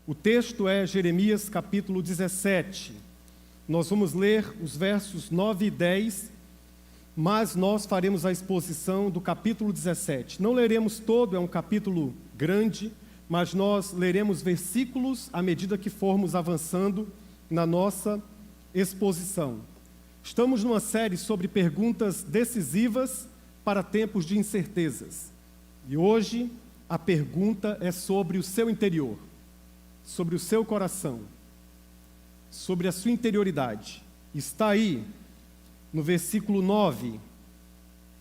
O texto é Jeremias capítulo 17. Nós vamos ler os versos 9 e 10, mas nós faremos a exposição do capítulo 17. Não leremos todo, é um capítulo grande, mas nós leremos versículos à medida que formos avançando na nossa exposição. Estamos numa série sobre perguntas decisivas para tempos de incertezas. E hoje a pergunta é sobre o seu interior, sobre o seu coração, sobre a sua interioridade. Está aí no versículo 9,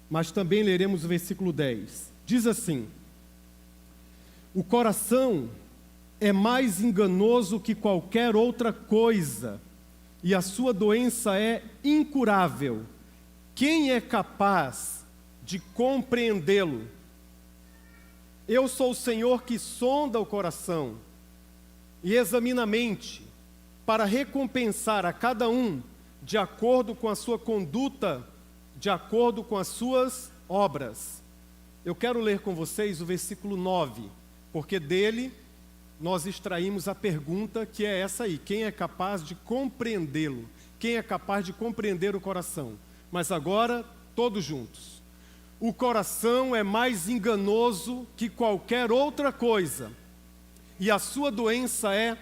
mas também leremos o versículo 10. Diz assim: o coração é mais enganoso que qualquer outra coisa, e a sua doença é incurável. Quem é capaz de compreendê-lo? Eu sou o Senhor que sonda o coração e examina a mente, para recompensar a cada um de acordo com a sua conduta, de acordo com as suas obras. Eu quero ler com vocês o versículo 9, porque dele nós extraímos a pergunta que é essa aí: quem é capaz de compreendê-lo? Quem é capaz de compreender o coração? Mas agora, todos juntos. O coração é mais enganoso que qualquer outra coisa, e a sua doença é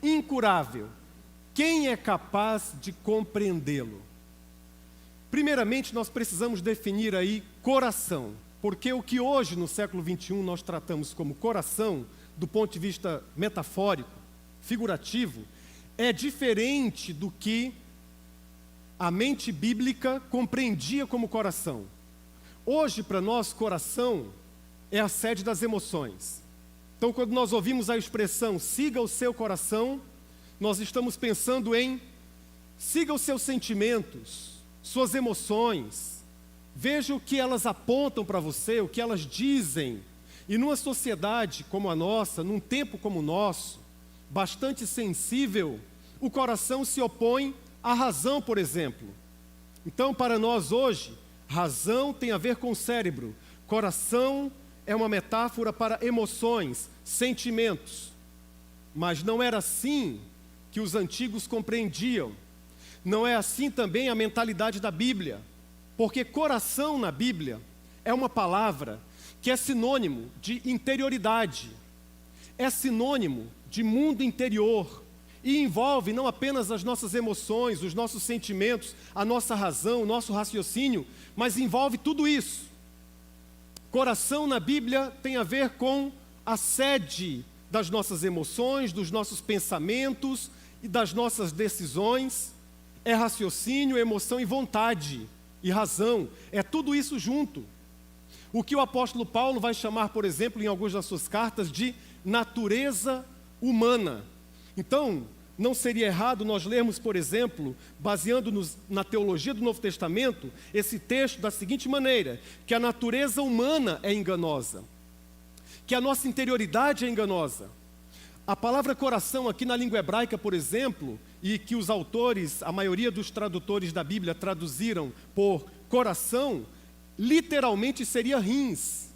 incurável. Quem é capaz de compreendê-lo? Primeiramente, nós precisamos definir aí coração, porque o que hoje, no século XXI, nós tratamos como coração, do ponto de vista metafórico, figurativo, é diferente do que a mente bíblica compreendia como coração. Hoje, para nós, coração é a sede das emoções. Então, quando nós ouvimos a expressão siga o seu coração, nós estamos pensando em siga os seus sentimentos, suas emoções, veja o que elas apontam para você, o que elas dizem. E numa sociedade como a nossa, num tempo como o nosso, bastante sensível, o coração se opõe à razão, por exemplo. Então, para nós hoje, razão tem a ver com o cérebro, coração é uma metáfora para emoções, sentimentos. Mas não era assim que os antigos compreendiam. Não é assim também a mentalidade da Bíblia. Porque coração na Bíblia é uma palavra que é sinônimo de interioridade. É sinônimo de mundo interior. E envolve não apenas as nossas emoções, os nossos sentimentos, a nossa razão, o nosso raciocínio, mas envolve tudo isso. Coração na Bíblia tem a ver com a sede das nossas emoções, dos nossos pensamentos e das nossas decisões. É raciocínio, emoção e vontade e razão. É tudo isso junto. O que o apóstolo Paulo vai chamar, por exemplo, em algumas das suas cartas, de natureza humana. Então, não seria errado nós lermos, por exemplo, baseando-nos na teologia do Novo Testamento, esse texto da seguinte maneira: que a natureza humana é enganosa, que a nossa interioridade é enganosa. A palavra coração aqui na língua hebraica, por exemplo, e que os autores, a maioria dos tradutores da Bíblia traduziram por coração, literalmente seria rins.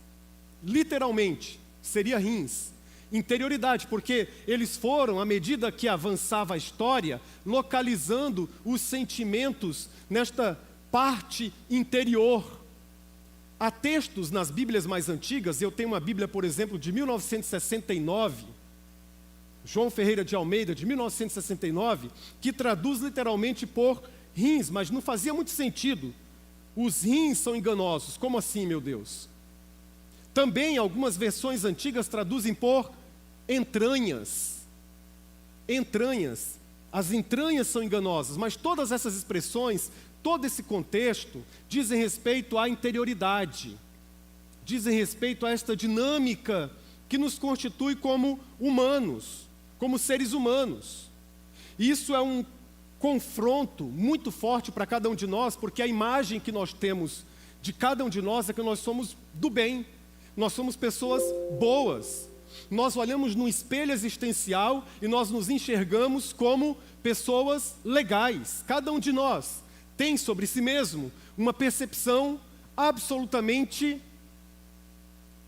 Literalmente seria rins. Interioridade, porque eles foram, à medida que avançava a história, localizando os sentimentos nesta parte interior. Há textos nas Bíblias mais antigas, eu tenho uma Bíblia, por exemplo, de 1969, João Ferreira de Almeida, de 1969, que traduz literalmente por rins, mas não fazia muito sentido. Os rins são enganosos. Como assim, meu Deus? Também algumas versões antigas traduzem por entranhas. Entranhas. As entranhas são enganosas, mas todas essas expressões, todo esse contexto, dizem respeito à interioridade, dizem respeito a esta dinâmica que nos constitui como humanos, como seres humanos. Isso é um confronto muito forte para cada um de nós, porque a imagem que nós temos de cada um de nós é que nós somos do bem, nós somos pessoas boas. Nós olhamos no espelho existencial e nós nos enxergamos como pessoas legais. Cada um de nós tem sobre si mesmo uma percepção absolutamente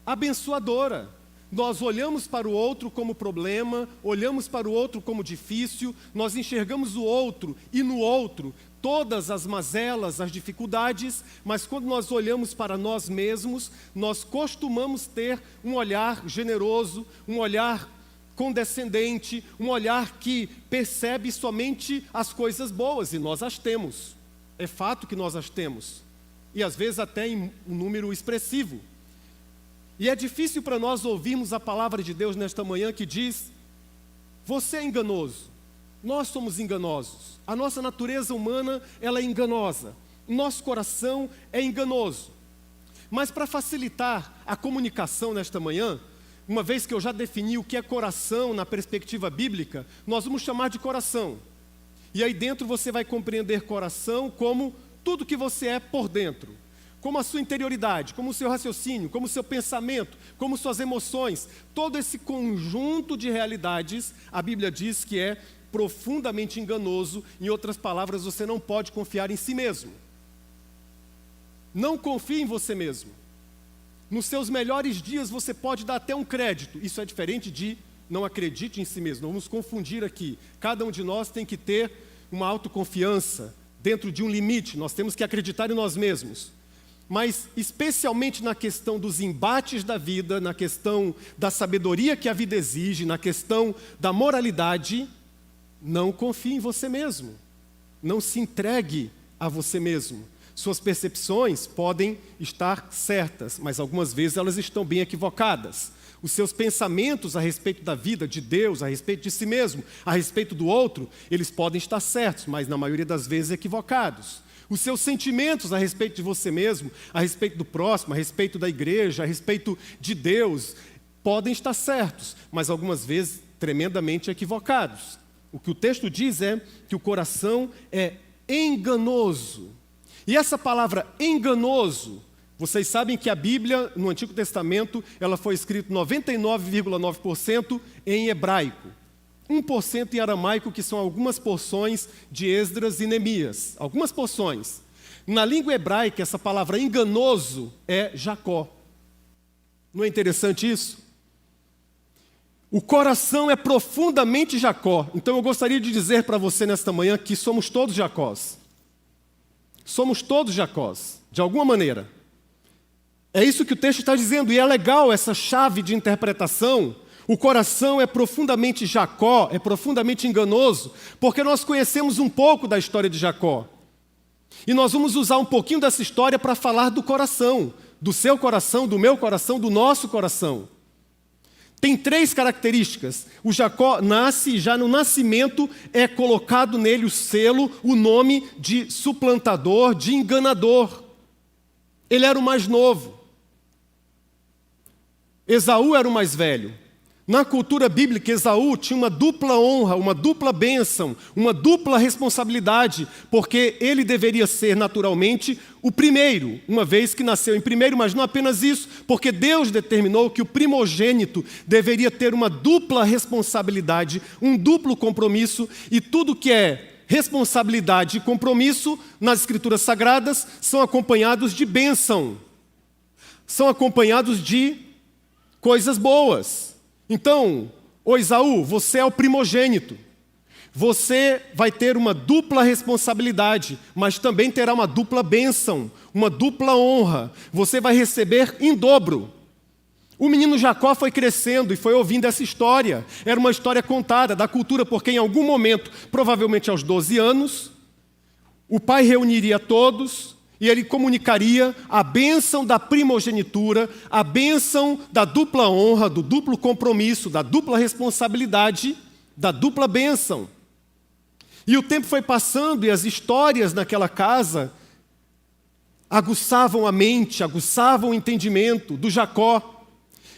abençoadora. nós olhamos para o outro como problema, olhamos para o outro como difícil, nós enxergamos o outro e no outro todas as mazelas, as dificuldades, mas quando nós olhamos para nós mesmos, nós costumamos ter um olhar generoso, um olhar condescendente, um olhar que percebe somente as coisas boas, e nós as temos. É fato que nós as temos, e às vezes até em um número expressivo. E é difícil para nós ouvirmos a palavra de Deus nesta manhã que diz: você é enganoso, nós somos enganosos, a nossa natureza humana ela é enganosa, o nosso coração é enganoso. Mas para facilitar a comunicação nesta manhã, uma vez que eu já defini o que é coração na perspectiva bíblica, nós vamos chamar de coração. E aí dentro você vai compreender coração como tudo que você é por dentro. Como a sua interioridade, como o seu raciocínio, como o seu pensamento, como suas emoções. Todo esse conjunto de realidades, a Bíblia diz que é profundamente enganoso. Em outras palavras, você não pode confiar em si mesmo. Não confie em você mesmo. Nos seus melhores dias você pode dar até um crédito. Isso é diferente de não acredite em si mesmo. Não vamos confundir aqui. Cada um de nós tem que ter uma autoconfiança dentro de um limite. Nós temos que acreditar em nós mesmos. Mas especialmente na questão dos embates da vida, na questão da sabedoria que a vida exige, na questão da moralidade, não confie em você mesmo. Não se entregue a você mesmo. Suas percepções podem estar certas, mas algumas vezes elas estão bem equivocadas. Os seus pensamentos a respeito da vida, de Deus, a respeito de si mesmo, a respeito do outro, eles podem estar certos, mas na maioria das vezes equivocados. Os seus sentimentos a respeito de você mesmo, a respeito do próximo, a respeito da igreja, a respeito de Deus, podem estar certos, mas algumas vezes tremendamente equivocados. O que o texto diz é que o coração é enganoso. E essa palavra enganoso, vocês sabem que a Bíblia, no Antigo Testamento, ela foi escrita 99,9% em hebraico. 1% em aramaico, que são algumas porções de Esdras e Neemias. Algumas porções. Na língua hebraica, essa palavra enganoso é Jacó. Não é interessante isso? O coração é profundamente Jacó. Então eu gostaria de dizer para você nesta manhã que somos todos Jacós. Somos todos Jacós, de alguma maneira. É isso que o texto está dizendo, e é legal essa chave de interpretação. O coração é profundamente Jacó, é profundamente enganoso, porque nós conhecemos um pouco da história de Jacó. E nós vamos usar um pouquinho dessa história para falar do coração, do seu coração, do meu coração, do nosso coração. Tem 3 características. O Jacó nasce e já no nascimento é colocado nele o selo, o nome de suplantador, de enganador. Ele era o mais novo. Esaú era o mais velho. Na cultura bíblica, Esaú tinha uma dupla honra, uma dupla bênção, uma dupla responsabilidade, porque ele deveria ser naturalmente o primeiro, uma vez que nasceu em primeiro, mas não apenas isso, porque Deus determinou que o primogênito deveria ter uma dupla responsabilidade, um duplo compromisso, e tudo que é responsabilidade e compromisso nas Escrituras Sagradas são acompanhados de bênção, são acompanhados de coisas boas. Então, ô Esaú, você é o primogênito. Você vai ter uma dupla responsabilidade, mas também terá uma dupla bênção, uma dupla honra. Você vai receber em dobro. O menino Jacó foi crescendo e foi ouvindo essa história. Era uma história contada da cultura, porque em algum momento, provavelmente aos 12 anos, o pai reuniria todos e ele comunicaria a bênção da primogenitura, a bênção da dupla honra, do duplo compromisso, da dupla responsabilidade, da dupla bênção. E o tempo foi passando e as histórias naquela casa aguçavam a mente, aguçavam o entendimento do Jacó.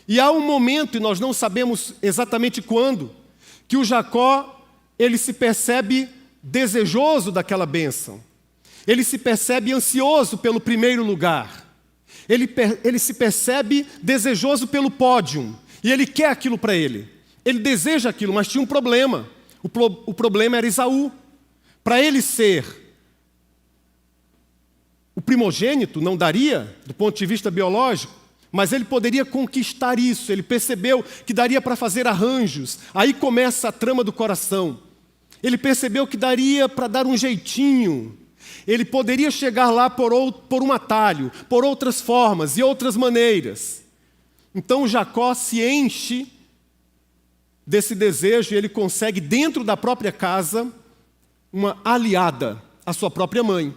E há um momento, e nós não sabemos exatamente quando, que o Jacó, ele se percebe desejoso daquela bênção. Ele se percebe ansioso pelo primeiro lugar. Ele se percebe desejoso pelo pódio. E ele quer aquilo para ele. Ele deseja aquilo, mas tinha um problema. O problema era Esaú. Para ele ser o primogênito, não daria, do ponto de vista biológico, mas ele poderia conquistar isso. Ele percebeu que daria para fazer arranjos. Aí começa a trama do coração. Ele percebeu que daria para dar um jeitinho. Ele poderia chegar lá por um atalho, por outras formas e outras maneiras. Então Jacó se enche desse desejo e ele consegue, dentro da própria casa, uma aliada, a sua própria mãe.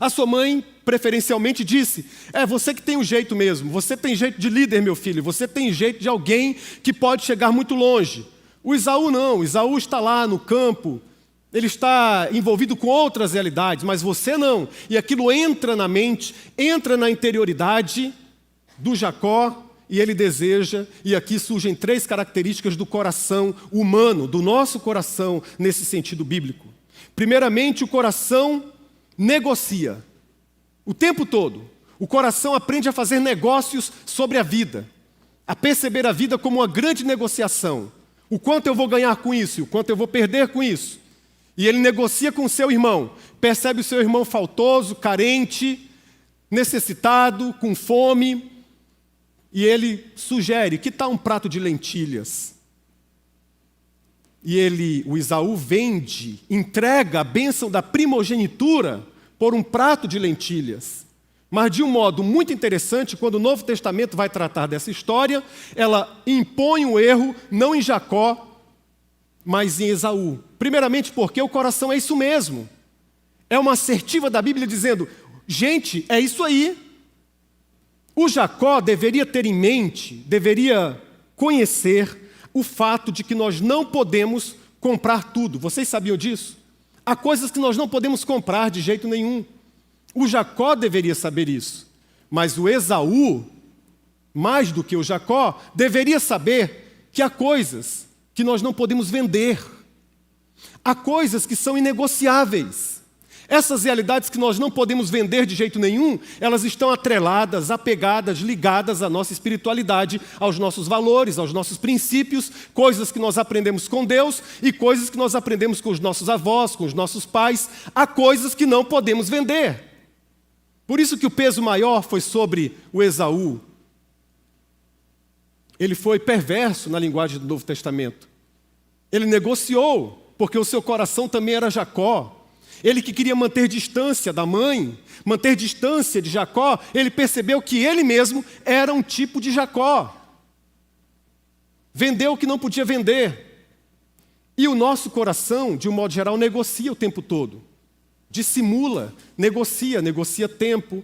A sua mãe, preferencialmente, disse: você que tem o jeito mesmo, você tem jeito de líder, meu filho, você tem jeito de alguém que pode chegar muito longe. O Esaú não, o Esaú está lá no campo, ele está envolvido com outras realidades, mas você não. E aquilo entra na mente, entra na interioridade do Jacó, e ele deseja, e aqui surgem 3 características do coração humano, do nosso coração, nesse sentido bíblico. Primeiramente, o coração negocia. O tempo todo, o coração aprende a fazer negócios sobre a vida, a perceber a vida como uma grande negociação. O quanto eu vou ganhar com isso, o quanto eu vou perder com isso. E ele negocia com o seu irmão, percebe o seu irmão faltoso, carente, necessitado, com fome, e ele sugere: que tal um prato de lentilhas? E o Esaú vende, entrega a bênção da primogenitura por um prato de lentilhas. Mas de um modo muito interessante, quando o Novo Testamento vai tratar dessa história, ela impõe o erro não em Jacó, mas em Esaú. Primeiramente porque o coração é isso mesmo. É uma assertiva da Bíblia dizendo: gente, é isso aí. O Jacó deveria ter em mente, deveria conhecer o fato de que nós não podemos comprar tudo. Vocês sabiam disso? Há coisas que nós não podemos comprar de jeito nenhum. O Jacó deveria saber isso. Mas o Esaú, mais do que o Jacó, deveria saber que há coisas que nós não podemos vender. Há coisas que são inegociáveis. Essas realidades que nós não podemos vender de jeito nenhum, elas estão atreladas, apegadas, ligadas à nossa espiritualidade, aos nossos valores, aos nossos princípios, coisas que nós aprendemos com Deus e coisas que nós aprendemos com os nossos avós, com os nossos pais. Há coisas que não podemos vender. Por isso que o peso maior foi sobre o Esaú. Ele foi perverso na linguagem do Novo Testamento. Ele negociou, porque o seu coração também era Jacó. Ele que queria manter distância da mãe, manter distância de Jacó, ele percebeu que ele mesmo era um tipo de Jacó. Vendeu o que não podia vender. E o nosso coração, de um modo geral, negocia o tempo todo. Dissimula, negocia tempo,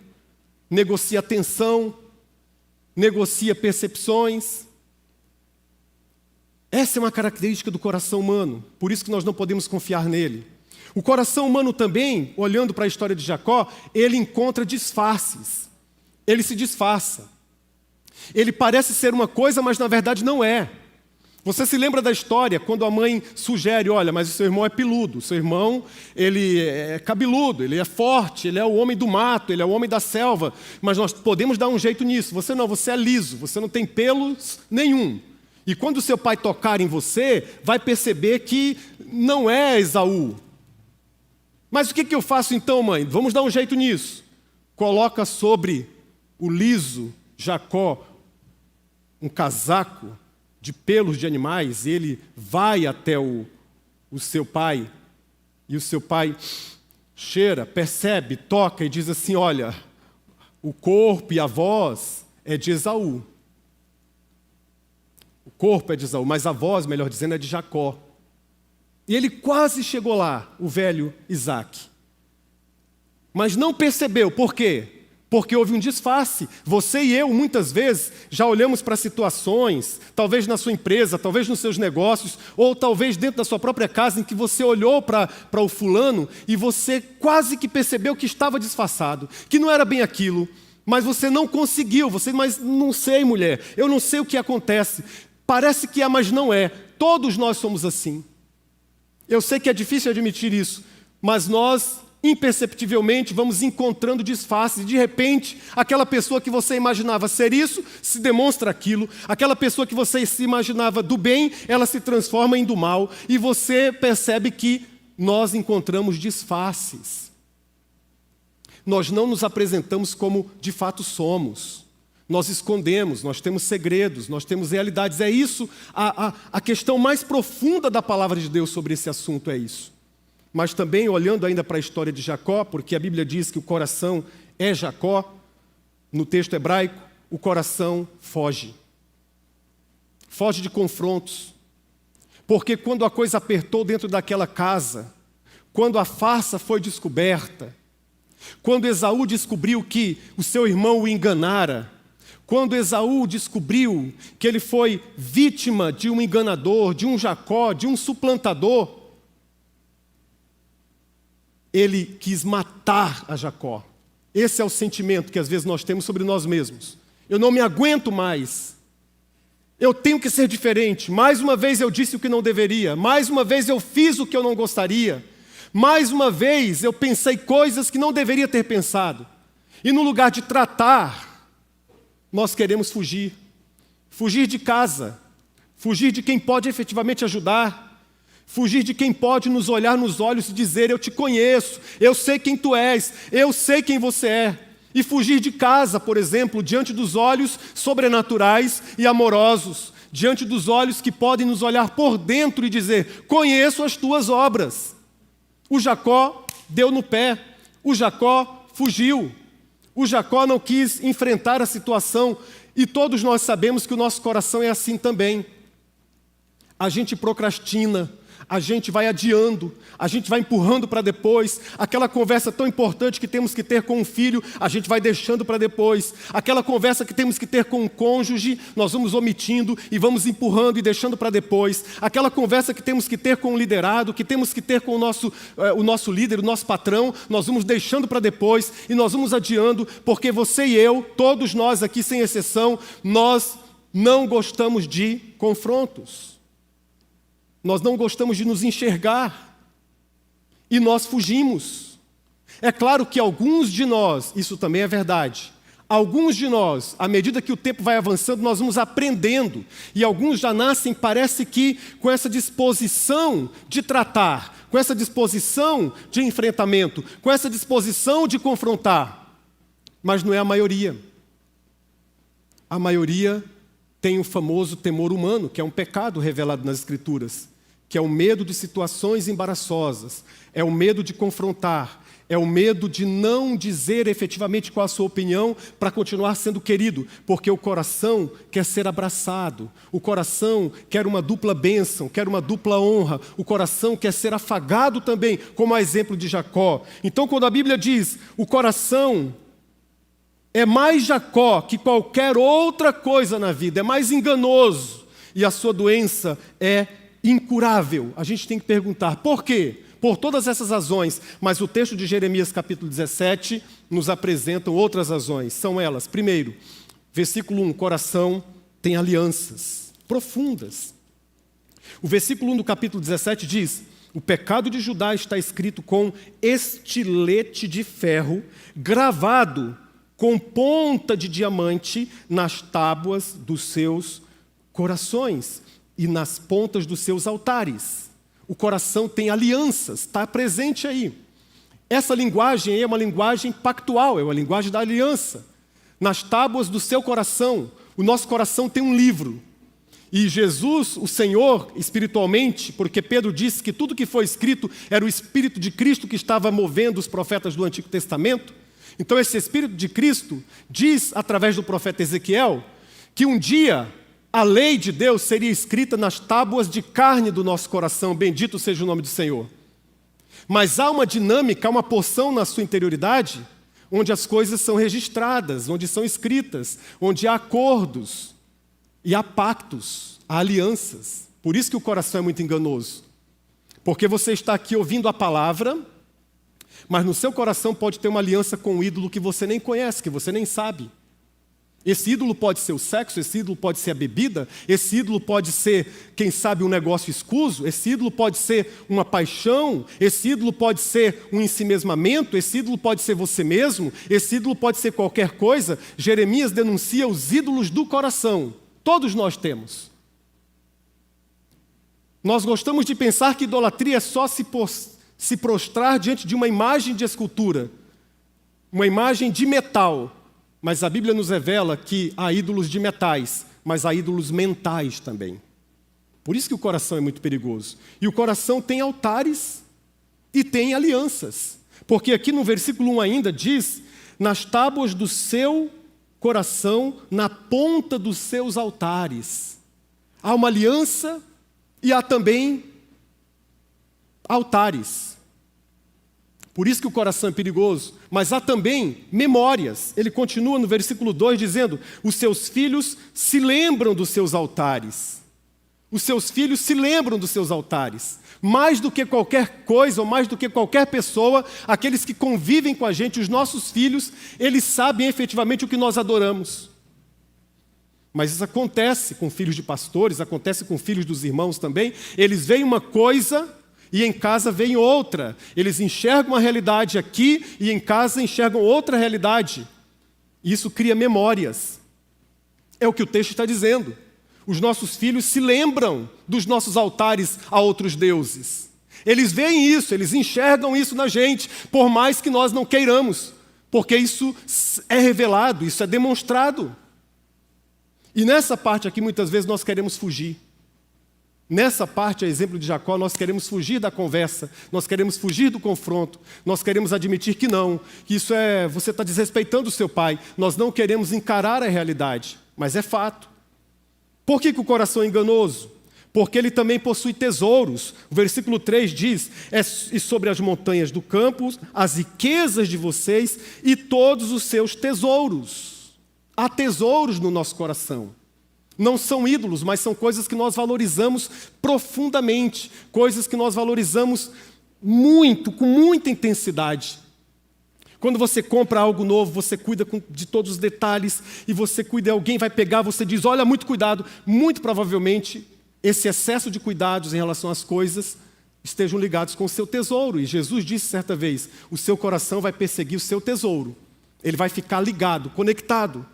negocia atenção, negocia percepções. Essa é uma característica do coração humano, por isso que nós não podemos confiar nele. O coração humano também, olhando para a história de Jacó, ele encontra disfarces. Ele se disfarça. Ele parece ser uma coisa, mas na verdade não é. Você se lembra da história, quando a mãe sugere: olha, mas o seu irmão é peludo, o seu irmão ele é cabeludo, ele é forte, ele é o homem do mato, ele é o homem da selva, mas nós podemos dar um jeito nisso. Você não, você é liso, você não tem pelos nenhum. E quando o seu pai tocar em você, vai perceber que não é Esaú. Mas o que eu faço então, mãe? Vamos dar um jeito nisso. Coloca sobre o liso Jacó um casaco de pelos de animais, e ele vai até o seu pai, e o seu pai cheira, percebe, toca e diz assim: olha, o corpo e a voz é de Esaú. O corpo é de Esaú, mas a voz, melhor dizendo, é de Jacó. E ele quase chegou lá, o velho Isaac. Mas não percebeu. Por quê? Porque houve um disfarce. Você e eu, muitas vezes, já olhamos para situações, talvez na sua empresa, talvez nos seus negócios, ou talvez dentro da sua própria casa, em que você olhou para o fulano e você quase que percebeu que estava disfarçado, que não era bem aquilo, mas você não conseguiu. Mas não sei, mulher, eu não sei o que acontece. Parece que é, mas não é. Todos nós somos assim. Eu sei que é difícil admitir isso, mas nós, imperceptivelmente, vamos encontrando disfarces. De repente, aquela pessoa que você imaginava ser isso, se demonstra aquilo. Aquela pessoa que você se imaginava do bem, ela se transforma em do mal. E você percebe que nós encontramos disfarces. Nós não nos apresentamos como de fato somos. nós escondemos, nós temos segredos, nós temos realidades. É isso, a questão mais profunda da palavra de Deus sobre esse assunto é isso. Mas também, olhando ainda para a história de Jacó, porque a Bíblia diz que o coração é Jacó, no texto hebraico, o coração foge. Foge de confrontos. Porque quando a coisa apertou dentro daquela casa, quando a farsa foi descoberta, quando Esaú descobriu que o seu irmão o enganara, quando Esaú descobriu que ele foi vítima de um enganador, de um Jacó, de um suplantador, ele quis matar a Jacó. Esse é o sentimento que às vezes nós temos sobre nós mesmos. Eu não me aguento mais. Eu tenho que ser diferente. Mais uma vez eu disse o que não deveria. Mais uma vez eu fiz o que eu não gostaria. Mais uma vez eu pensei coisas que não deveria ter pensado. E no lugar de tratar, nós queremos fugir. Fugir de casa. Fugir de quem pode efetivamente ajudar. Fugir de quem pode nos olhar nos olhos e dizer: eu te conheço, eu sei quem tu és, eu sei quem você é. E fugir de casa, por exemplo, diante dos olhos sobrenaturais e amorosos, diante dos olhos que podem nos olhar por dentro e dizer: conheço as tuas obras. O Jacó deu no pé, o Jacó fugiu, o Jacó não quis enfrentar a situação, e todos nós sabemos que o nosso coração é assim também. A gente procrastina, a gente vai adiando, a gente vai empurrando para depois. Aquela conversa tão importante que temos que ter com um filho, a gente vai deixando para depois. Aquela conversa que temos que ter com um cônjuge, nós vamos omitindo e vamos empurrando e deixando para depois. Aquela conversa que temos que ter com o liderado, que temos que ter com o nosso líder, o nosso patrão, nós vamos deixando para depois e nós vamos adiando, porque você e eu, todos nós aqui sem exceção, nós não gostamos de confrontos. Nós não gostamos de nos enxergar e nós fugimos. É claro que alguns de nós, isso também é verdade, alguns de nós, à medida que o tempo vai avançando, nós vamos aprendendo, e alguns já nascem, parece que com essa disposição de tratar, com essa disposição de enfrentamento, com essa disposição de confrontar, mas não é a maioria. A maioria tem o famoso temor humano, que é um pecado revelado nas Escrituras, que é o medo de situações embaraçosas, é o medo de confrontar, é o medo de não dizer efetivamente qual a sua opinião para continuar sendo querido, porque o coração quer ser abraçado, o coração quer uma dupla bênção, quer uma dupla honra, o coração quer ser afagado também, como a exemplo de Jacó. Então, quando a Bíblia diz, o coração é mais Jacó que qualquer outra coisa na vida, é mais enganoso, e a sua doença é incurável. A gente tem que perguntar, por quê? Por todas essas razões, mas o texto de Jeremias capítulo 17 nos apresenta outras razões. São elas, primeiro, versículo 1, coração tem alianças profundas. O versículo 1 do capítulo 17 diz, o pecado de Judá está escrito com estilete de ferro, gravado com ponta de diamante nas tábuas dos seus corações e nas pontas dos seus altares. O coração tem alianças, está presente aí. Essa linguagem é uma linguagem pactual, é uma linguagem da aliança. Nas tábuas do seu coração, o nosso coração tem um livro. E Jesus, o Senhor, espiritualmente, porque Pedro disse que tudo que foi escrito era o Espírito de Cristo que estava movendo os profetas do Antigo Testamento. Então esse Espírito de Cristo diz, através do profeta Ezequiel, que um dia a lei de Deus seria escrita nas tábuas de carne do nosso coração, bendito seja o nome do Senhor. Mas há uma dinâmica, há uma porção na sua interioridade, onde as coisas são registradas, onde são escritas, onde há acordos, e há pactos, há alianças. Por isso que o coração é muito enganoso. Porque você está aqui ouvindo a palavra, mas no seu coração pode ter uma aliança com um ídolo que você nem conhece, que você nem sabe. Esse ídolo pode ser o sexo, esse ídolo pode ser a bebida, esse ídolo pode ser, quem sabe, um negócio escuso, esse ídolo pode ser uma paixão, esse ídolo pode ser um ensimesmamento, esse ídolo pode ser você mesmo, esse ídolo pode ser qualquer coisa. Jeremias denuncia os ídolos do coração. Todos nós temos. Nós gostamos de pensar que idolatria é só se prostrar diante de uma imagem de escultura, uma imagem de metal. Mas a Bíblia nos revela que há ídolos de metais, mas há ídolos mentais também. Por isso que o coração é muito perigoso. E o coração tem altares e tem alianças. Porque aqui no versículo 1 ainda diz: nas tábuas do seu coração, na ponta dos seus altares. Há uma aliança e há também altares. Por isso que o coração é perigoso. Mas há também memórias. Ele continua no versículo 2 dizendo: os seus filhos se lembram dos seus altares. Os seus filhos se lembram dos seus altares. Mais do que qualquer coisa, ou mais do que qualquer pessoa, aqueles que convivem com a gente, os nossos filhos, eles sabem efetivamente o que nós adoramos. Mas isso acontece com filhos de pastores, acontece com filhos dos irmãos também. Eles veem uma coisa e em casa veem outra. Eles enxergam uma realidade aqui e em casa enxergam outra realidade. Isso cria memórias. É o que o texto está dizendo. Os nossos filhos se lembram dos nossos altares a outros deuses. Eles veem isso, eles enxergam isso na gente, por mais que nós não queiramos, porque isso é revelado, isso é demonstrado. E nessa parte aqui, muitas vezes, nós queremos fugir. Nessa parte, a exemplo de Jacó, nós queremos fugir da conversa, nós queremos fugir do confronto, nós queremos admitir que não, que isso é, você está desrespeitando o seu pai, nós não queremos encarar a realidade, mas é fato. Por que o coração é enganoso? Porque ele também possui tesouros. O versículo 3 diz: e sobre as montanhas do campo, as riquezas de vocês e todos os seus tesouros. Há tesouros no nosso coração. Não são ídolos, mas são coisas que nós valorizamos profundamente, coisas que nós valorizamos muito, com muita intensidade. Quando você compra algo novo, você cuida de todos os detalhes, e você cuida, alguém vai pegar, você diz: olha, muito cuidado. Muito provavelmente, esse excesso de cuidados em relação às coisas estejam ligados com o seu tesouro. E Jesus disse certa vez: o seu coração vai perseguir o seu tesouro. Ele vai ficar ligado, conectado.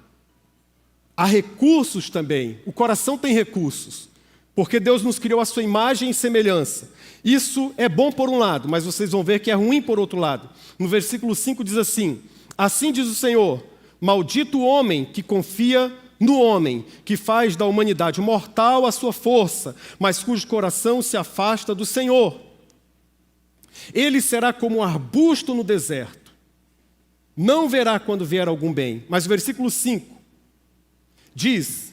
Há recursos também. O coração tem recursos, porque Deus nos criou a sua imagem e semelhança. Isso é bom por um lado, mas vocês vão ver que é ruim por outro lado. No versículo 5 diz assim: assim diz o Senhor, maldito o homem que confia no homem, que faz da humanidade mortal a sua força, mas cujo coração se afasta do Senhor. Ele será como um arbusto no deserto, não verá quando vier algum bem. Mas o versículo 5 diz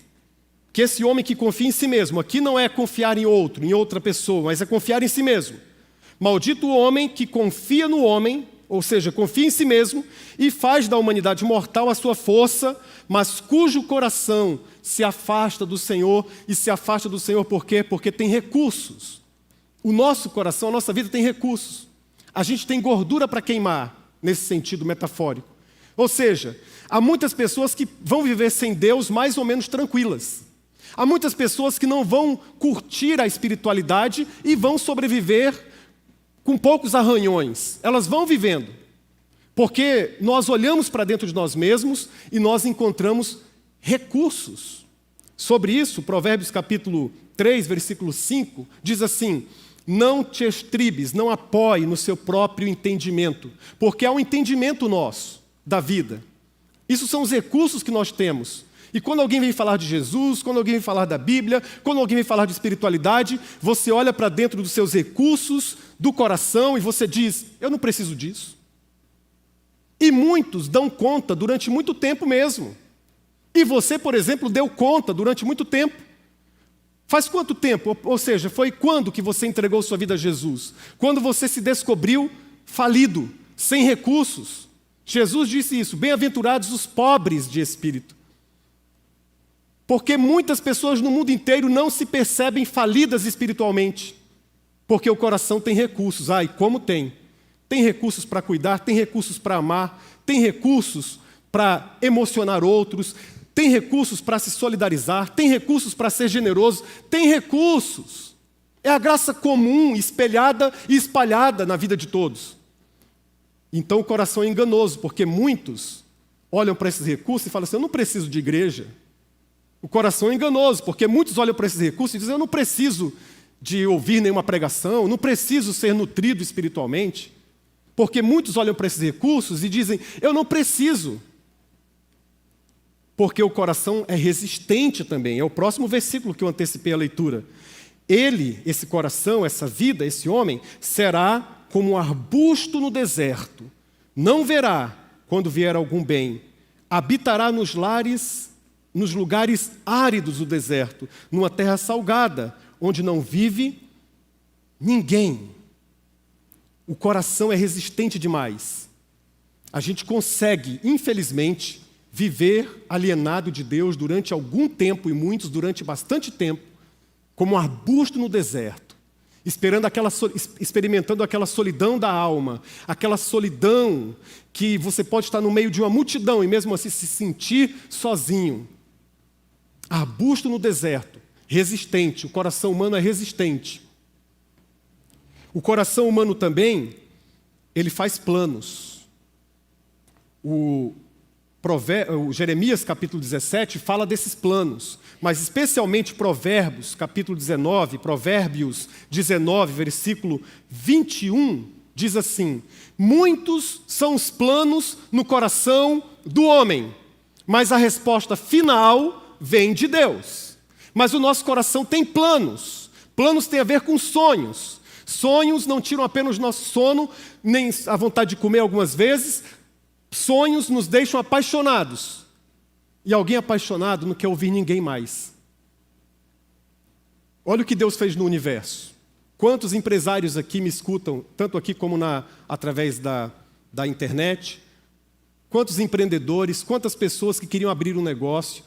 que esse homem que confia em si mesmo, aqui não é confiar em outro, em outra pessoa, mas é confiar em si mesmo. Maldito o homem que confia no homem, ou seja, confia em si mesmo, e faz da humanidade mortal a sua força, mas cujo coração se afasta do Senhor. E se afasta do Senhor por quê? Porque tem recursos. O nosso coração, a nossa vida tem recursos. A gente tem gordura para queimar, nesse sentido metafórico. Ou seja, há muitas pessoas que vão viver sem Deus mais ou menos tranquilas. Há muitas pessoas que não vão curtir a espiritualidade e vão sobreviver com poucos arranhões. Elas vão vivendo. Porque nós olhamos para dentro de nós mesmos e nós encontramos recursos. Sobre isso, Provérbios capítulo 3, versículo 5, diz assim: não te estribes, não apoie no seu próprio entendimento, porque é um entendimento nosso da vida. Isso são os recursos que nós temos. E quando alguém vem falar de Jesus, quando alguém vem falar da Bíblia, quando alguém vem falar de espiritualidade, você olha para dentro dos seus recursos, do coração, e você diz: eu não preciso disso. E muitos dão conta durante muito tempo mesmo. E você, por exemplo, deu conta durante muito tempo. Faz quanto tempo? Ou seja, foi quando que você entregou sua vida a Jesus? Quando você se descobriu falido, sem recursos. Jesus disse isso: bem-aventurados os pobres de espírito. Porque muitas pessoas no mundo inteiro não se percebem falidas espiritualmente, porque o coração tem recursos. E como tem? Tem recursos para cuidar, tem recursos para amar, tem recursos para emocionar outros, tem recursos para se solidarizar, tem recursos para ser generoso, tem recursos. É a graça comum, espelhada e espalhada na vida de todos. Então o coração é enganoso, porque muitos olham para esses recursos e falam assim: eu não preciso de igreja. O coração é enganoso, porque muitos olham para esses recursos e dizem: eu não preciso de ouvir nenhuma pregação, não preciso ser nutrido espiritualmente. Porque muitos olham para esses recursos e dizem: eu não preciso. porque o coração é resistente também. É o próximo versículo que eu antecipei a leitura. Ele, esse coração, essa vida, esse homem, será como um arbusto no deserto. Não verá quando vier algum bem. Habitará nos lugares áridos do deserto, numa terra salgada, onde não vive ninguém. O coração é resistente demais. A gente consegue, infelizmente, viver alienado de Deus durante algum tempo, e muitos durante bastante tempo, como um arbusto no deserto, experimentando aquela solidão da alma, aquela solidão que você pode estar no meio de uma multidão e mesmo assim se sentir sozinho. Arbusto no deserto, resistente, o coração humano é resistente. O coração humano também, ele faz planos. O Jeremias capítulo 17 fala desses planos, mas especialmente Provérbios capítulo 19, Provérbios 19, versículo 21, diz assim: muitos são os planos no coração do homem, mas a resposta final vem de Deus. Mas o nosso coração tem planos. Planos têm a ver com sonhos. Sonhos não tiram apenas nosso sono, nem a vontade de comer algumas vezes. Sonhos nos deixam apaixonados. E alguém apaixonado não quer ouvir ninguém mais. Olha o que Deus fez no universo. Quantos empresários aqui me escutam, tanto aqui como através da internet? Quantos empreendedores, quantas pessoas que queriam abrir um negócio?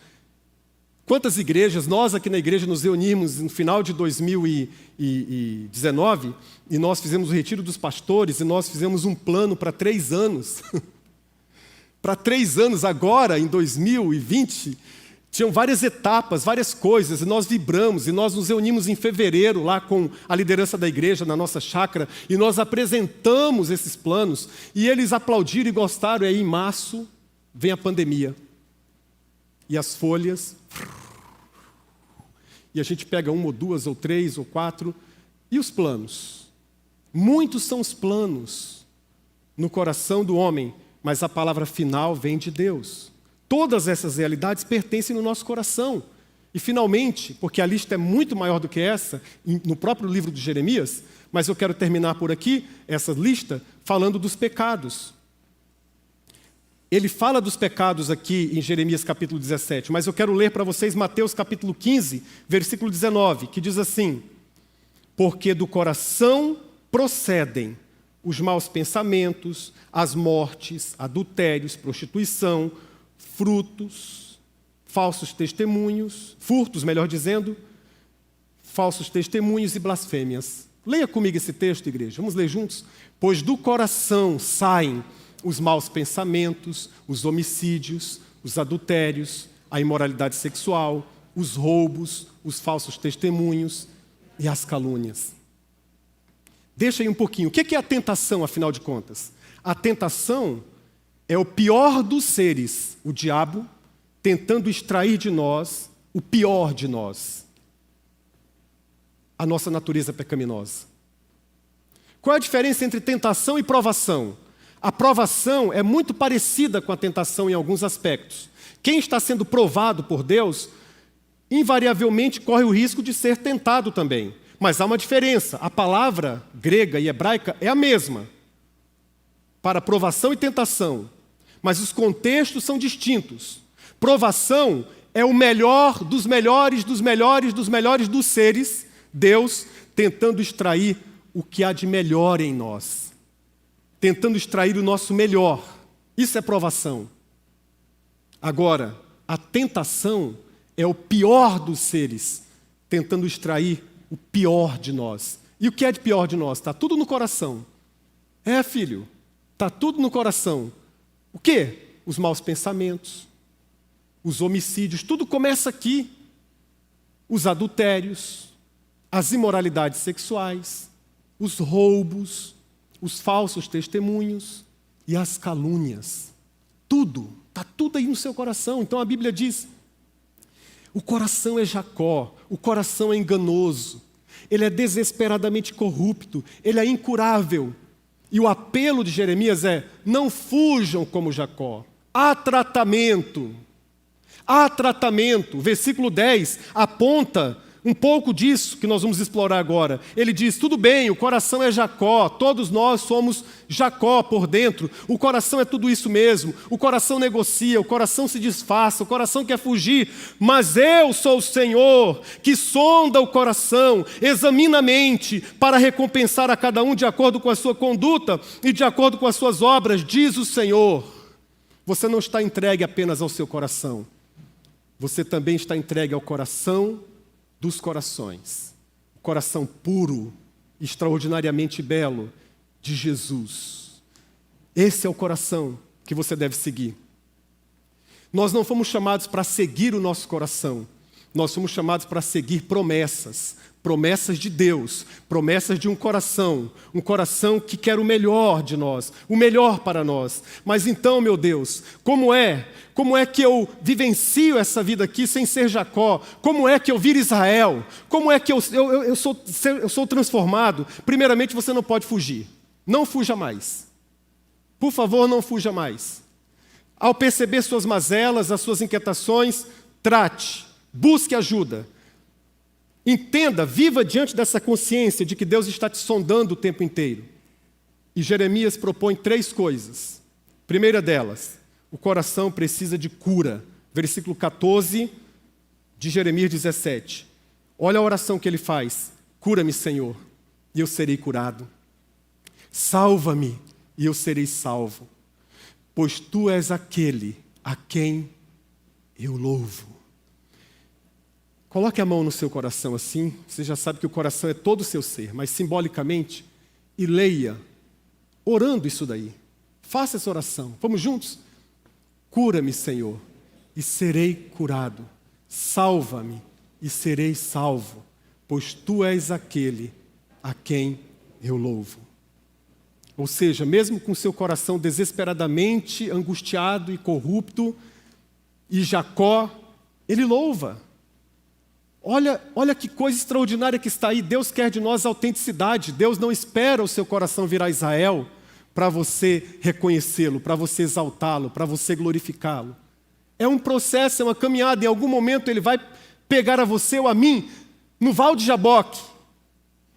Quantas igrejas, nós aqui na igreja nos reunimos no final de 2019 e nós fizemos o retiro dos pastores e nós fizemos um plano para 3 anos. Para 3 anos agora, em 2020, tinham várias etapas, várias coisas, e nós vibramos, e nós nos reunimos em fevereiro lá com a liderança da igreja na nossa chácara, e nós apresentamos esses planos, e eles aplaudiram e gostaram, e aí em março vem a pandemia. E as folhas, e a gente pega 1 ou 2 ou 3 ou 4, e os planos? Muitos são os planos no coração do homem, mas a palavra final vem de Deus. Todas essas realidades pertencem no nosso coração. E finalmente, porque a lista é muito maior do que essa, no próprio livro de Jeremias, mas eu quero terminar por aqui, essa lista, falando dos pecados. Ele fala dos pecados aqui em Jeremias capítulo 17, mas eu quero ler para vocês Mateus capítulo 15, versículo 19, que diz assim: porque do coração procedem os maus pensamentos, as mortes, adultérios, prostituição, falsos testemunhos, furtos, melhor dizendo, falsos testemunhos e blasfêmias. Leia comigo esse texto, igreja. Vamos ler juntos? Pois do coração saem os maus pensamentos, os homicídios, os adultérios, a imoralidade sexual, os roubos, os falsos testemunhos e as calúnias. Deixa aí um pouquinho. O que é a tentação, afinal de contas? A tentação é o pior dos seres, o diabo, tentando extrair de nós o pior de nós, a nossa natureza pecaminosa. Qual é a diferença entre tentação e provação? A provação é muito parecida com a tentação em alguns aspectos. Quem está sendo provado por Deus, invariavelmente corre o risco de ser tentado também. Mas há uma diferença. A palavra grega e hebraica é a mesma para provação e tentação, mas os contextos são distintos. Provação é o melhor dos melhores, dos melhores, dos melhores dos seres, Deus tentando extrair o que há de melhor em nós, tentando extrair o nosso melhor. Isso é provação. Agora, a tentação é o pior dos seres, tentando extrair o pior de nós. E o que é de pior de nós? Está tudo no coração. É, filho, está tudo no coração. O quê? Os maus pensamentos, os homicídios, tudo começa aqui. Os adultérios, as imoralidades sexuais, os roubos, os falsos testemunhos e as calúnias. Tudo, está tudo aí no seu coração. Então a Bíblia diz: o coração é Jacó, o coração é enganoso, ele é desesperadamente corrupto, ele é incurável. E o apelo de Jeremias é: não fujam como Jacó. Há tratamento, há tratamento. Versículo 10 aponta um pouco disso que nós vamos explorar agora. Ele diz, tudo bem, o coração é Jacó, todos nós somos Jacó por dentro, o coração é tudo isso mesmo, o coração negocia, o coração se disfarça, o coração quer fugir, mas eu sou o Senhor que sonda o coração, examina a mente, para recompensar a cada um de acordo com a sua conduta e de acordo com as suas obras, diz o Senhor. Você não está entregue apenas ao seu coração, você também está entregue ao coração dos corações, o coração puro, extraordinariamente belo de Jesus. Esse é o coração que você deve seguir. Nós não fomos chamados para seguir o nosso coração, nós fomos chamados para seguir promessas, promessas de Deus, promessas de um coração que quer o melhor de nós, o melhor para nós. Mas então, meu Deus, como é que eu vivencio essa vida aqui sem ser Jacó? Como é que eu viro Israel? Como é que eu sou transformado? Primeiramente, você não pode fugir. Não fuja mais. Por favor, não fuja mais. Ao perceber suas mazelas, as suas inquietações, trate, busque ajuda. Entenda, viva diante dessa consciência de que Deus está te sondando o tempo inteiro. E Jeremias propõe 3 coisas. Primeira delas, o coração precisa de cura. Versículo 14 de Jeremias 17. Olha a oração que ele faz. Cura-me, Senhor, e eu serei curado. Salva-me, e eu serei salvo. Pois tu és aquele a quem eu louvo. Coloque a mão no seu coração assim, você já sabe que o coração é todo o seu ser, mas simbolicamente, e leia, orando isso daí. Faça essa oração. Vamos juntos? Cura-me, Senhor, e serei curado. Salva-me, e serei salvo, pois tu és aquele a quem eu louvo. Ou seja, mesmo com seu coração desesperadamente angustiado e corrupto, e Jacó, ele louva. Olha que coisa extraordinária que está aí. Deus quer de nós autenticidade. Deus não espera o seu coração virar Israel para você reconhecê-lo, para você exaltá-lo, para você glorificá-lo. É um processo, é uma caminhada. Em algum momento Ele vai pegar a você ou a mim no Val de Jaboque.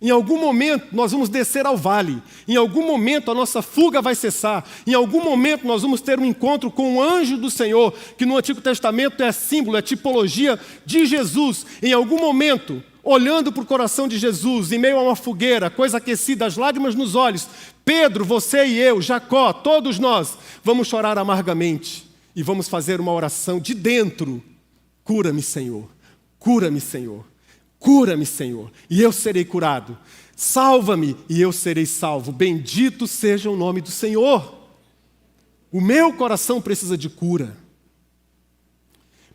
Em algum momento nós vamos descer ao vale. Em algum momento a nossa fuga vai cessar. Em algum momento nós vamos ter um encontro com o anjo do Senhor, que no Antigo Testamento é símbolo, é tipologia de Jesus. Em algum momento, olhando para o coração de Jesus, em meio a uma fogueira, coisa aquecida, as lágrimas nos olhos, Pedro, você e eu, Jacó, todos nós, vamos chorar amargamente e vamos fazer uma oração de dentro. Cura-me, Senhor. Cura-me, Senhor. Cura-me, Senhor, e eu serei curado. Salva-me, e eu serei salvo. Bendito seja o nome do Senhor. O meu coração precisa de cura.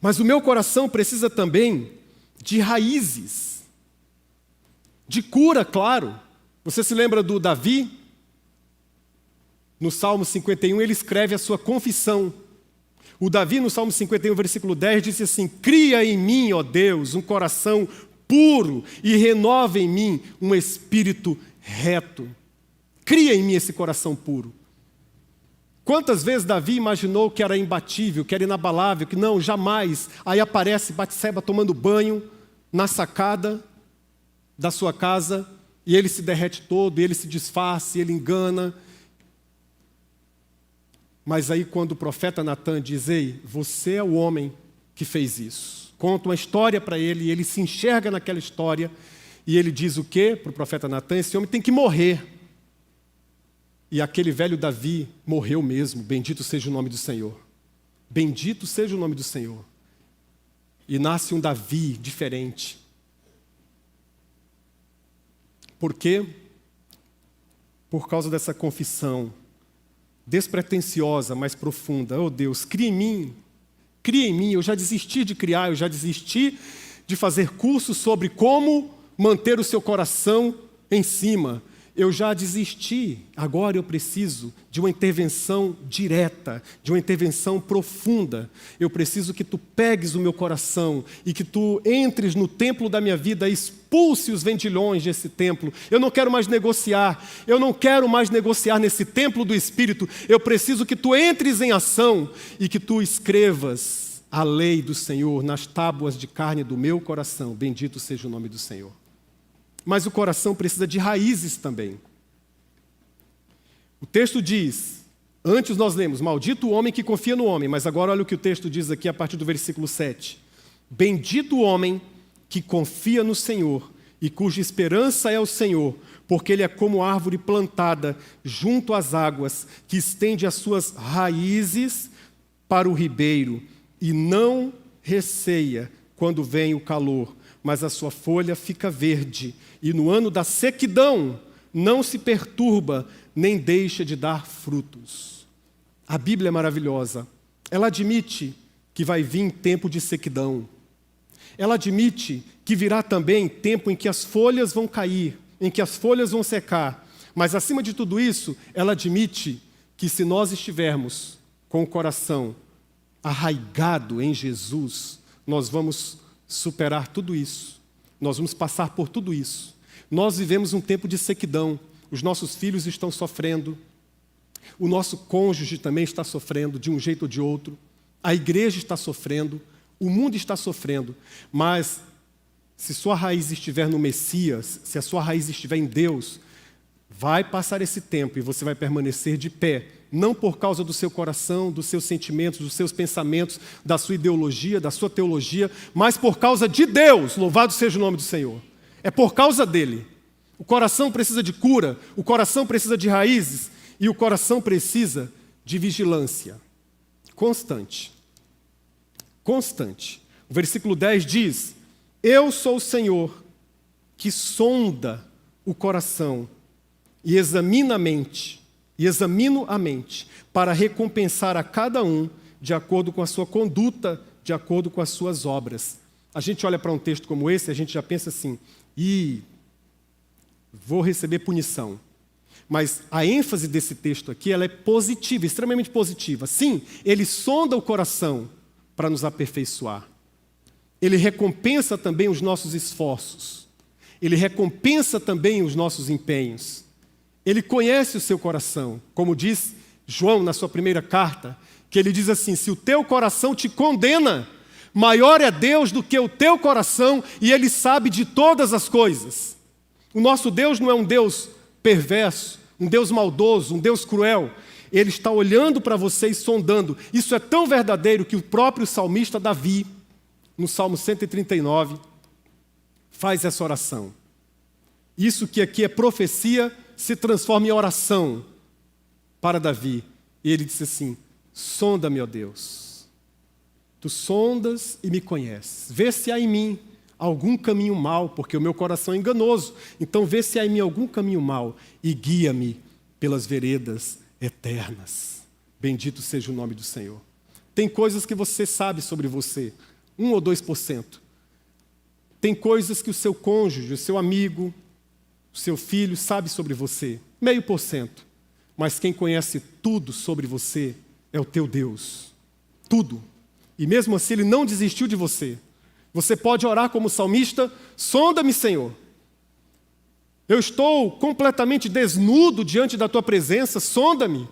Mas o meu coração precisa também de raízes. De cura, claro. Você se lembra do Davi? No Salmo 51, ele escreve a sua confissão. O Davi, no Salmo 51, versículo 10, disse assim: cria em mim, ó Deus, um coração puro e renova em mim um espírito reto. Cria em mim esse coração puro. Quantas vezes Davi imaginou que era imbatível, que era inabalável, que não, jamais. Aí aparece Batseba tomando banho na sacada da sua casa e ele se derrete todo, e ele se disfarça, e ele engana. Mas aí quando o profeta Natan diz: ei, você é o homem que fez isso. Conta uma história para ele, e ele se enxerga naquela história, e ele diz o quê para o profeta Natan? Esse homem tem que morrer. E aquele velho Davi morreu mesmo. Bendito seja o nome do Senhor. Bendito seja o nome do Senhor. E nasce um Davi diferente. Por quê? Por causa dessa confissão despretensiosa, mas profunda. Oh Deus, cria em mim, eu já desisti de criar, eu já desisti de fazer cursos sobre como manter o seu coração em cima. Eu já desisti, agora eu preciso de uma intervenção direta, de uma intervenção profunda. Eu preciso que tu pegues o meu coração e que tu entres no templo da minha vida, expulse os vendilhões desse templo. Eu não quero mais negociar, nesse templo do Espírito. Eu preciso que tu entres em ação e que tu escrevas a lei do Senhor nas tábuas de carne do meu coração. Bendito seja o nome do Senhor. Mas o coração precisa de raízes também. O texto diz, antes nós lemos, maldito o homem que confia no homem, mas agora olha o que o texto diz aqui a partir do versículo 7. Bendito o homem que confia no Senhor e cuja esperança é o Senhor, porque ele é como árvore plantada junto às águas, que estende as suas raízes para o ribeiro e não receia quando vem o calor, mas a sua folha fica verde, e no ano da sequidão não se perturba, nem deixa de dar frutos. A Bíblia é maravilhosa. Ela admite que vai vir tempo de sequidão. Ela admite que virá também tempo em que as folhas vão cair, em que as folhas vão secar. Mas, acima de tudo isso, ela admite que se nós estivermos com o coração arraigado em Jesus, nós vamos superar tudo isso. Nós vamos passar por tudo isso. Nós vivemos um tempo de sequidão. Os nossos filhos estão sofrendo. O nosso cônjuge também está sofrendo, de um jeito ou de outro. A igreja está sofrendo. O mundo está sofrendo. Mas, se sua raiz estiver no Messias, se a sua raiz estiver em Deus, vai passar esse tempo e você vai permanecer de pé. Não por causa do seu coração, dos seus sentimentos, dos seus pensamentos, da sua ideologia, da sua teologia, mas por causa de Deus. Louvado seja o nome do Senhor. É por causa dele. O coração precisa de cura, o coração precisa de raízes e o coração precisa de vigilância constante. Constante. O versículo 10 diz: eu sou o Senhor que sonda o coração e examino a mente para recompensar a cada um de acordo com a sua conduta, de acordo com as suas obras. A gente olha para um texto como esse e a gente já pensa assim, vou receber punição. Mas a ênfase desse texto aqui, ela é positiva, extremamente positiva. Sim, ele sonda o coração para nos aperfeiçoar. Ele recompensa também os nossos esforços. Ele recompensa também os nossos empenhos. Ele conhece o seu coração. Como diz João na sua primeira carta, que ele diz assim, se o teu coração te condena, maior é Deus do que o teu coração e Ele sabe de todas as coisas. O nosso Deus não é um Deus perverso, um Deus maldoso, um Deus cruel. Ele está olhando para você e sondando. Isso é tão verdadeiro que o próprio salmista Davi, no Salmo 139, faz essa oração. Isso que aqui é profecia se transforma em oração para Davi. E ele disse assim, sonda-me, ó Deus. Tu sondas e me conheces. Vê se há em mim algum caminho mau, porque o meu coração é enganoso. Então vê se há em mim algum caminho mau e guia-me pelas veredas eternas. Bendito seja o nome do Senhor. Tem coisas que você sabe sobre você, 1 ou 2%. Tem coisas que o seu cônjuge, o seu amigo, o seu filho sabe sobre você, 0,5%. Mas quem conhece tudo sobre você é o teu Deus. Tudo. E mesmo assim ele não desistiu de você. Você pode orar como salmista, sonda-me, Senhor. Eu estou completamente desnudo diante da tua presença, sonda-me.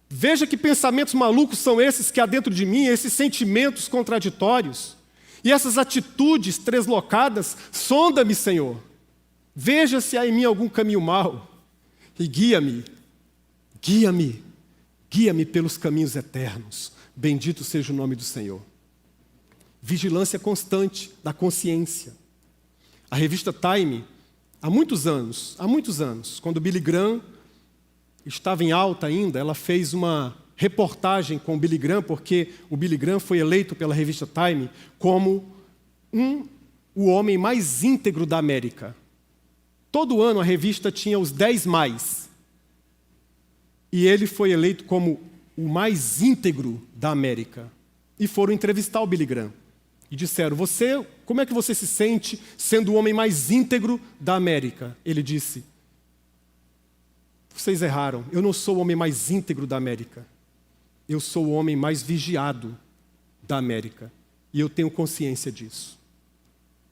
Veja que pensamentos malucos são esses que há dentro de mim, esses sentimentos contraditórios. E essas atitudes treslocadas, sonda-me, Senhor. Veja se há em mim algum caminho mau. E guia-me, guia-me, guia-me pelos caminhos eternos. Bendito seja o nome do Senhor. Vigilância constante da consciência. A revista Time, há muitos anos, quando o Billy Graham estava em alta ainda, ela fez uma reportagem com o Billy Graham, porque o Billy Graham foi eleito pela revista Time como o homem mais íntegro da América. Todo ano a revista tinha os 10 mais. E ele foi eleito como o mais íntegro da América. E foram entrevistar o Billy Graham. E disseram, como é que você se sente sendo o homem mais íntegro da América? Ele disse, vocês erraram, eu não sou o homem mais íntegro da América. Eu sou o homem mais vigiado da América. E eu tenho consciência disso.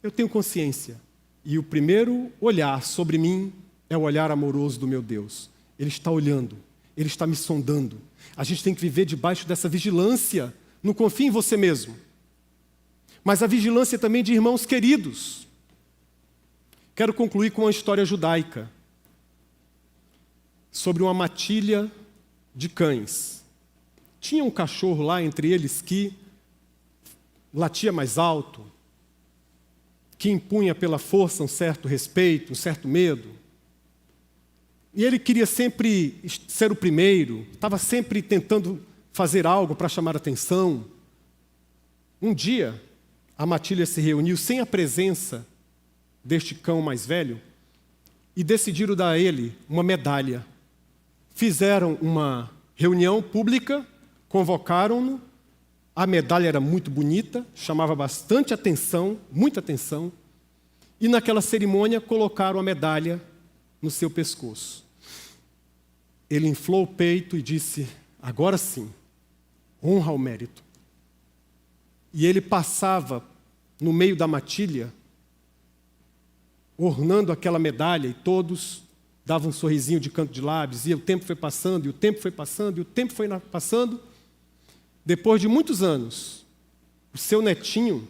Eu tenho consciência. E o primeiro olhar sobre mim é o olhar amoroso do meu Deus. Ele está olhando, Ele está me sondando. A gente tem que viver debaixo dessa vigilância Não confie em você mesmo. Mas a vigilância também de irmãos queridos. Quero concluir com uma história judaica sobre uma matilha de cães. Tinha um cachorro lá entre eles que latia mais alto, que impunha pela força um certo respeito, um certo medo. E ele queria sempre ser o primeiro, estava sempre tentando fazer algo para chamar a atenção. Um dia, a matilha se reuniu sem a presença deste cão mais velho e decidiram dar a ele uma medalha. Fizeram uma reunião pública, convocaram-no. A medalha era muito bonita, chamava bastante atenção, muita atenção. E naquela cerimônia colocaram a medalha no seu pescoço. Ele inflou o peito e disse: agora sim, honra ao mérito. E ele passava no meio da matilha, ornando aquela medalha, e todos davam um sorrisinho de canto de lábios, e o tempo foi passando, e o tempo foi passando, e o tempo foi passando. Depois de muitos anos, o seu netinho,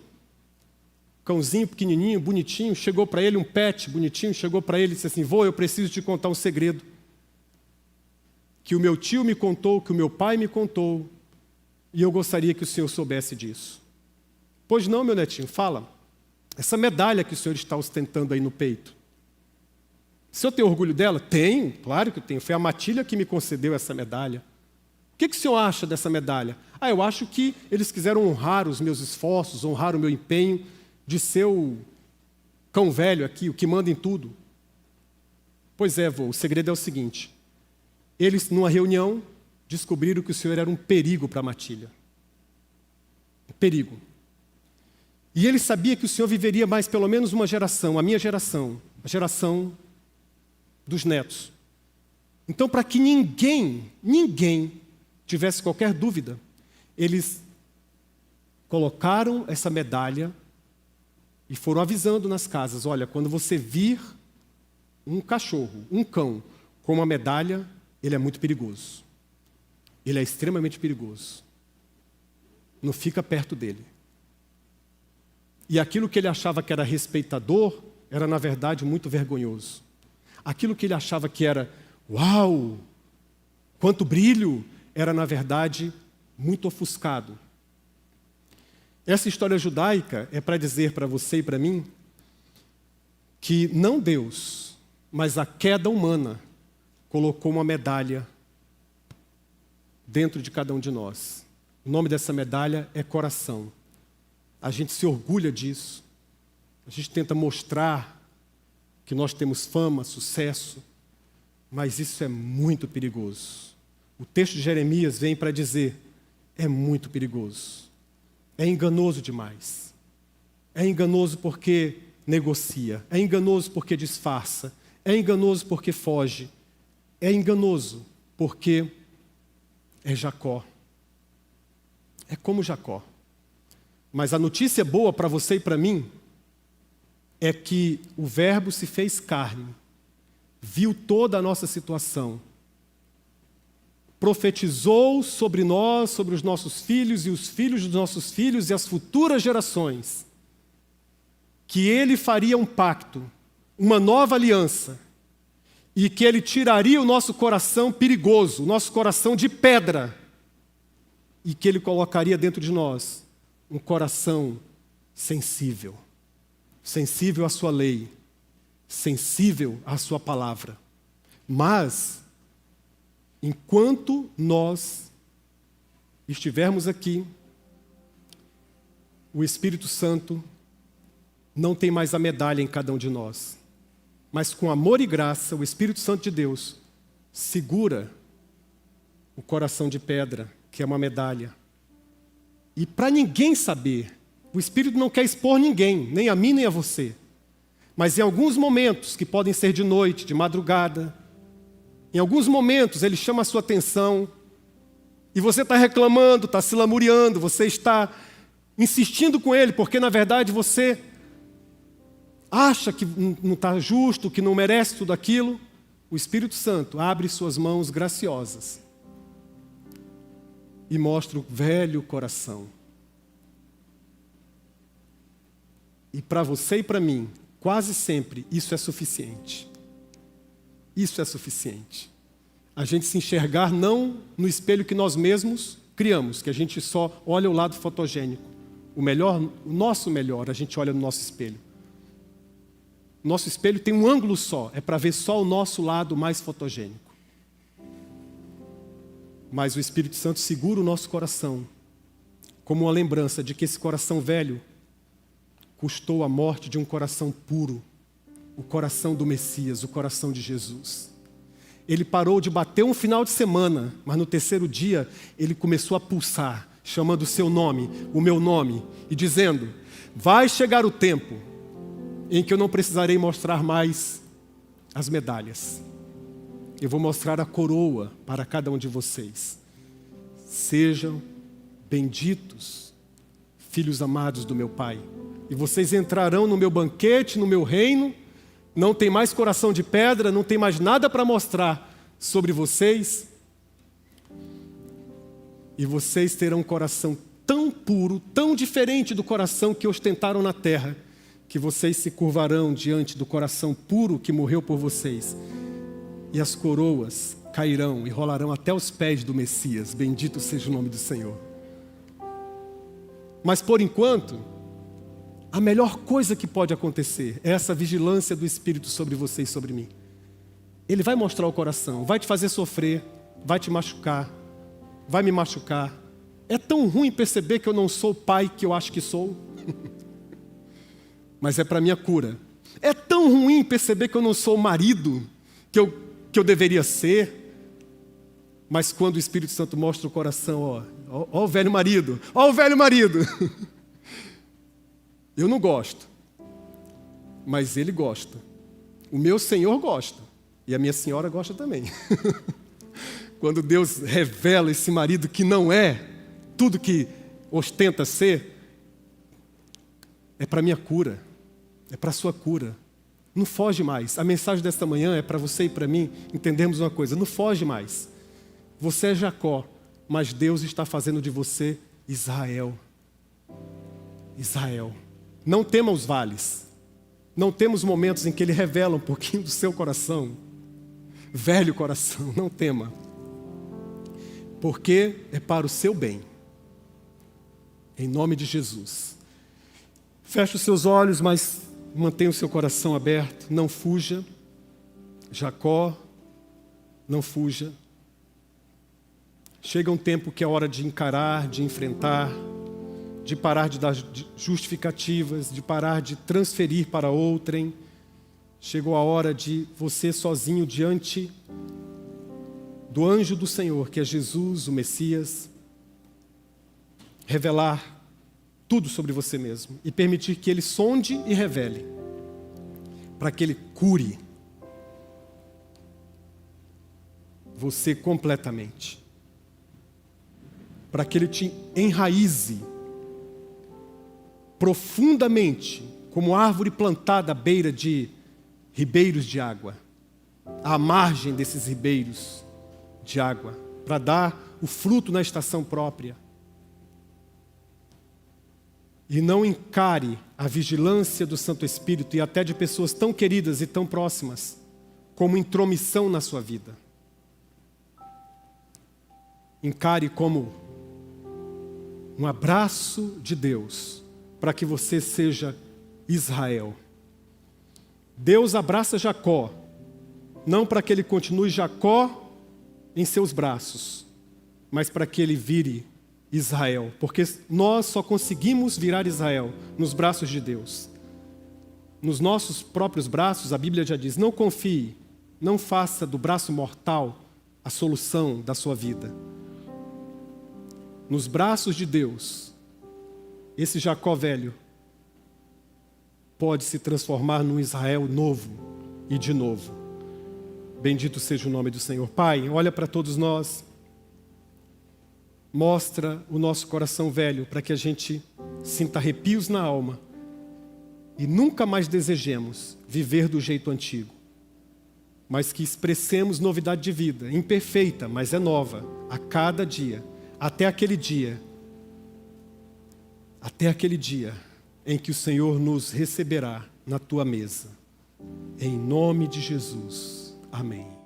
cãozinho pequenininho, bonitinho, chegou para ele, um pet bonitinho, chegou para ele e disse assim: vô, eu preciso te contar um segredo que o meu tio me contou, que o meu pai me contou, e eu gostaria que o senhor soubesse disso. Pois não, meu netinho, fala. Essa medalha que o senhor está ostentando aí no peito, o senhor tem orgulho dela? Tenho, claro que tenho. Foi a matilha que me concedeu essa medalha. O que o senhor acha dessa medalha? Eu acho que eles quiseram honrar os meus esforços, honrar o meu empenho de ser o cão velho aqui, o que manda em tudo. Pois é, vô, o segredo é o seguinte. Eles, numa reunião, descobriram que o senhor era um perigo para a matilha. Um perigo. E ele sabia que o senhor viveria mais pelo menos uma geração, a minha geração, a geração dos netos. Então, para que ninguém tivesse qualquer dúvida, eles colocaram essa medalha e foram avisando nas casas: olha, quando você vir um cachorro, um cão, com uma medalha, ele é muito perigoso. Ele é extremamente perigoso. Não fica perto dele. E aquilo que ele achava que era respeitador, era na verdade muito vergonhoso. Aquilo que ele achava que era, uau, quanto brilho, era na verdade muito ofuscado. Essa história judaica é para dizer para você e para mim que não Deus, mas a queda humana colocou uma medalha dentro de cada um de nós. O nome dessa medalha é coração. A gente se orgulha disso. A gente tenta mostrar que nós temos fama, sucesso, mas isso é muito perigoso. O texto de Jeremias vem para dizer: é muito perigoso. É enganoso demais. É enganoso porque negocia. É enganoso porque disfarça. É enganoso porque foge. É enganoso porque é Jacó. É como Jacó. Mas a notícia boa para você e para mim é que o Verbo se fez carne, viu toda a nossa situação, profetizou sobre nós, sobre os nossos filhos e os filhos dos nossos filhos e as futuras gerações, que Ele faria um pacto, uma nova aliança, e que Ele tiraria o nosso coração perigoso, o nosso coração de pedra, e que Ele colocaria dentro de nós um coração sensível, sensível à sua lei, sensível à sua palavra. Mas, enquanto nós estivermos aqui, o Espírito Santo não tem mais a medalha em cada um de nós, mas com amor e graça, o Espírito Santo de Deus segura o coração de pedra, que é uma medalha. E para ninguém saber, o Espírito não quer expor ninguém, nem a mim nem a você. Mas em alguns momentos, que podem ser de noite, de madrugada, em alguns momentos ele chama a sua atenção, e você está reclamando, está se lamuriando, você está insistindo com ele, porque na verdade você acha que não está justo, que não merece tudo aquilo. O Espírito Santo abre suas mãos graciosas e mostra o velho coração. E para você e para mim, quase sempre, isso é suficiente. Isso é suficiente. A gente se enxergar não no espelho que nós mesmos criamos, que a gente só olha o lado fotogênico. O nosso melhor, a gente olha no nosso espelho. Nosso espelho tem um ângulo só, é para ver só o nosso lado mais fotogênico. Mas o Espírito Santo segura o nosso coração, como uma lembrança de que esse coração velho custou a morte de um coração puro, o coração do Messias, o coração de Jesus. Ele parou de bater um final de semana, mas no terceiro dia ele começou a pulsar, chamando o seu nome, o meu nome, e dizendo: vai chegar o tempo em que eu não precisarei mostrar mais as medalhas. Eu vou mostrar a coroa para cada um de vocês. Sejam benditos, filhos amados do meu Pai. E vocês entrarão no meu banquete, no meu reino. Não tem mais coração de pedra, não tem mais nada para mostrar sobre vocês. E vocês terão um coração tão puro, tão diferente do coração que ostentaram na terra, que vocês se curvarão diante do coração puro que morreu por vocês. E as coroas cairão e rolarão até os pés do Messias. Bendito seja o nome do Senhor. Mas por enquanto, a melhor coisa que pode acontecer é essa vigilância do Espírito sobre você e sobre mim. Ele vai mostrar o coração, vai te fazer sofrer, vai te machucar, vai me machucar. É tão ruim perceber que eu não sou o pai que eu acho que sou. Mas é para minha cura. É tão ruim perceber que eu não sou o marido que eu deveria ser. Mas quando o Espírito Santo mostra o coração, ó o velho marido, ó o velho marido. Eu não gosto, mas ele gosta. O meu Senhor gosta, e a minha senhora gosta também. Quando Deus revela esse marido que não é tudo que ostenta ser, é para minha cura, é para a sua cura. Não foge mais. A mensagem desta manhã é para você e para mim entendermos uma coisa: não foge mais. Você é Jacó, mas Deus está fazendo de você Israel. Israel. Não tema os vales. Não temos momentos em que Ele revela um pouquinho do seu coração. Velho coração, não tema. Porque é para o seu bem. Em nome de Jesus. Feche os seus olhos, mas mantenha o seu coração aberto. Não fuja. Jacó, não fuja. Chega um tempo que é hora de encarar, de enfrentar, de parar de dar justificativas, de parar de transferir para outrem. Chegou a hora de você sozinho diante do anjo do Senhor, que é Jesus, o Messias, revelar tudo sobre você mesmo e permitir que Ele sonde e revele, para que Ele cure você completamente, para que Ele te enraize profundamente, como árvore plantada à beira de ribeiros de água, à margem desses ribeiros de água, para dar o fruto na estação própria. E não encare a vigilância do Santo Espírito e até de pessoas tão queridas e tão próximas como intromissão na sua vida. Encare como um abraço de Deus para que você seja Israel. Deus abraça Jacó, não para que ele continue Jacó em seus braços, mas para que ele vire Israel, porque nós só conseguimos virar Israel nos braços de Deus. Nos nossos próprios braços, a Bíblia já diz: não confie, não faça do braço mortal a solução da sua vida. Nos braços de Deus, esse Jacó velho pode se transformar num Israel novo e de novo. Bendito seja o nome do Senhor. Pai, olha para todos nós. Mostra o nosso coração velho para que a gente sinta arrepios na alma e nunca mais desejemos viver do jeito antigo, mas que expressemos novidade de vida, imperfeita, mas é nova, a cada dia, até aquele dia em que o Senhor nos receberá na tua mesa. Em nome de Jesus. Amém.